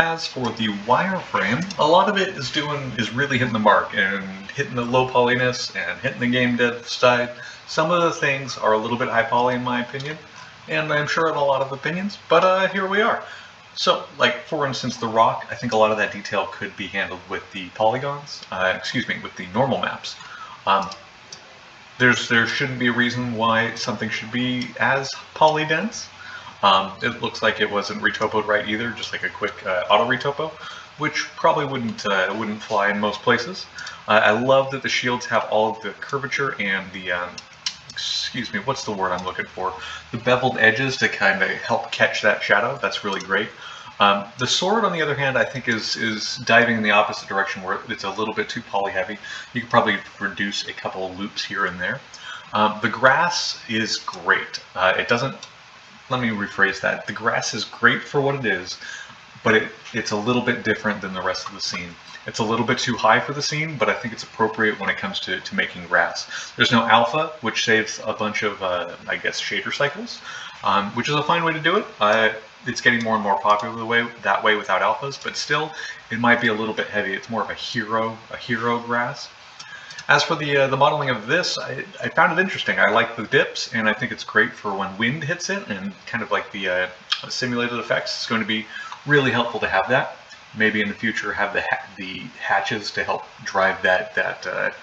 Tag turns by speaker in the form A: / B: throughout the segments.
A: As for the wireframe, a lot of it is really hitting the mark and hitting the low polyness and hitting the game dev side. Some of the things are a little bit high poly in my opinion, and I'm sure in a lot of opinions, but here we are. So, like for instance, the rock, I think a lot of that detail could be handled with the polygons, with the normal maps. There shouldn't be a reason why something should be as poly dense. It looks like it wasn't retopoed right either, just like a quick auto retopo, which probably wouldn't fly in most places. I love that the shields have all of the curvature and the, what's the word I'm looking for? The beveled edges to kind of help catch that shadow. That's really great. The sword, on the other hand, I think is diving in the opposite direction where it's a little bit too poly heavy. You could probably reduce a couple of loops here and there. The grass is great. It doesn't. Let me rephrase that. The grass is great for what it is, but it's a little bit different than the rest of the scene. It's a little bit too high for the scene, but I think it's appropriate when it comes to making grass. There's no alpha, which saves a bunch of, I guess, shader cycles, which is a fine way to do it. It's getting more and more popular that way without alphas, but still, it might be a little bit heavy. It's more of a hero grass. As for the modeling of this, I found it interesting. I like the dips, and I think it's great for when wind hits it, and kind of like the simulated effects. It's going to be really helpful to have that. Maybe in the future have the hatches to help drive that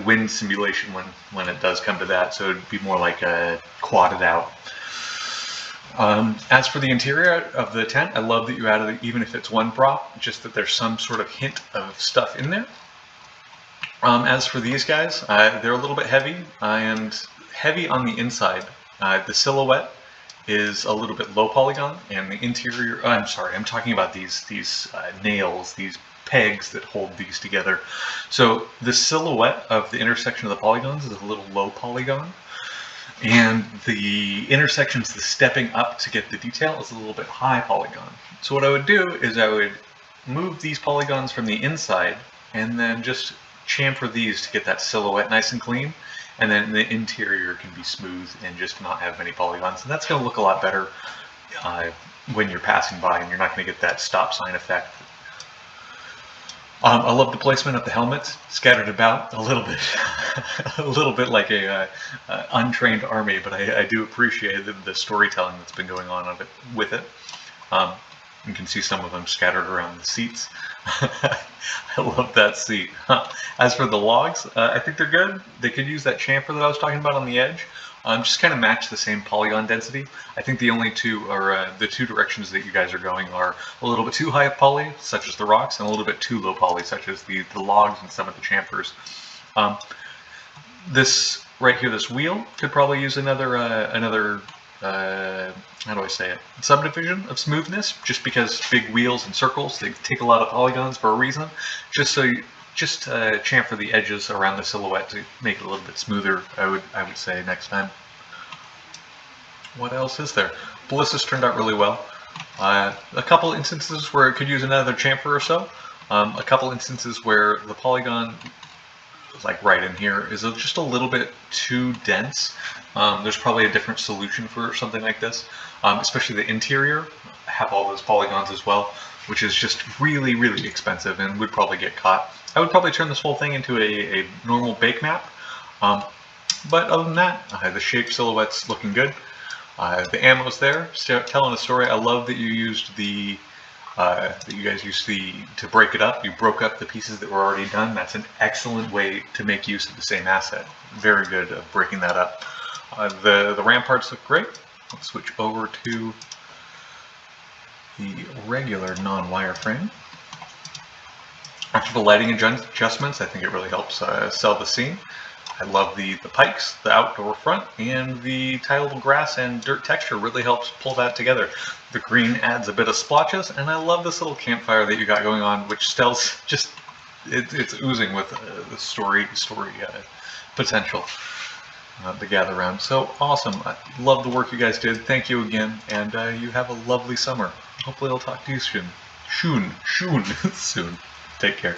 A: wind simulation when it does come to that. So it'd be more like quadded out. As for the interior of the tent, I love that you added it, even if it's one prop, just that there's some sort of hint of stuff in there. As for these guys, they're a little bit heavy, and heavy on the inside. The silhouette is a little bit low polygon, and the interior, I'm sorry, I'm talking about these nails, these pegs that hold these together. So the silhouette of the intersection of the polygons is a little low polygon, and the intersections, the stepping up to get the detail, is a little bit high polygon. So what I would do is I would move these polygons from the inside, and then just chamfer these to get that silhouette nice and clean, and then the interior can be smooth and just not have many polygons, and that's going to look a lot better when you're passing by, and you're not going to get that stop sign effect. I love the placement of the helmets scattered about a little bit, a little bit like a untrained army, but I do appreciate the storytelling that's been going on with it. You can see some of them scattered around the seats. I love that seat. As for the logs, I think they're good. They could use that chamfer that I was talking about on the edge. Just kind of match the same polygon density. I think the only two, or the two directions that you guys are going are a little bit too high poly, such as the rocks, and a little bit too low poly, such as the logs and some of the chamfers. This right here, this wheel, could probably use another how do I say it? Subdivision of smoothness, just because big wheels and circles, they take a lot of polygons for a reason. Just chamfer the edges around the silhouette to make it a little bit smoother, I would say next time. What else is there? Ballistas turned out really well. A couple instances where it could use another chamfer or so. A couple instances where the polygon, like right in here, is just a little bit too dense. There's probably a different solution for something like this, especially the interior have all those polygons as well, which is just really, really expensive and would probably get caught. I would probably turn this whole thing into a normal bake map, but other than that, the shape silhouette's looking good. The ammo's there, telling a story. I love that you used to break it up. You broke up the pieces that were already done. That's an excellent way to make use of the same asset. Very good at breaking that up. The ramparts look great. Let's switch over to the regular non-wireframe. After the lighting adjustments, I think it really helps sell the scene. I love the pikes, the outdoor front, and the tileable grass and dirt texture really helps pull that together. The green adds a bit of splotches, and I love this little campfire that you got going on, which tells it's oozing with the story potential to gather around. So awesome! I love the work you guys did. Thank you again, and you have a lovely summer. Hopefully, I'll talk to you soon. Soon. Take care.